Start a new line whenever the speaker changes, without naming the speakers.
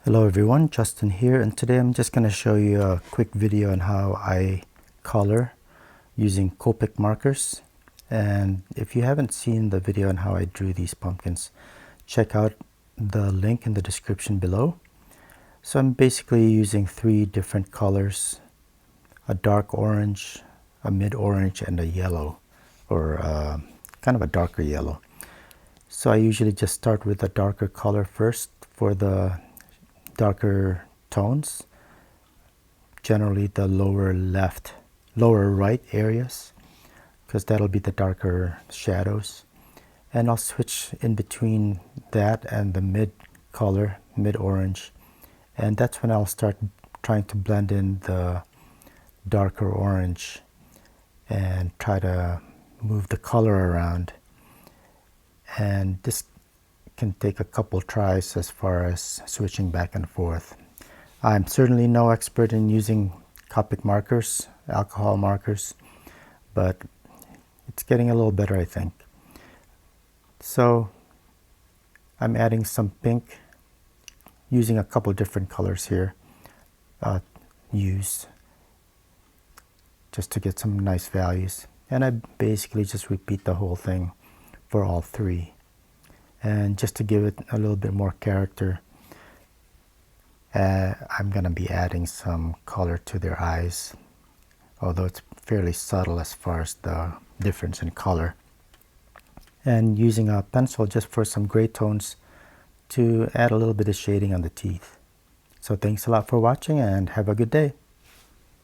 Hello everyone, Justin here, and today I'm just going to show you a quick video on how I color using Copic markers. And if you haven't seen the video on how I drew these pumpkins, check out the link in the description below. So I'm basically using three different colors: a dark orange, a mid-orange, and a yellow, or kind of a darker yellow. So I usually just start with a darker color first for the darker tones, generally the lower right areas, because that'll be the darker shadows. And I'll switch in between that and the mid color, mid orange, and that's when I'll start trying to blend in the darker orange and try to move the color around. And this can take a couple tries as far as switching back and forth. I'm certainly no expert in using Copic markers, alcohol markers, but it's getting a little better, I think. So I'm adding some pink, using a couple different colors here, used just to get some nice values. And I basically just repeat the whole thing for all three. And just to give it a little bit more character, I'm going to be adding some color to their eyes, although it's fairly subtle as far as the difference in color. And using a pencil just for some gray tones to add a little bit of shading on the teeth. So thanks a lot for watching and have a good day.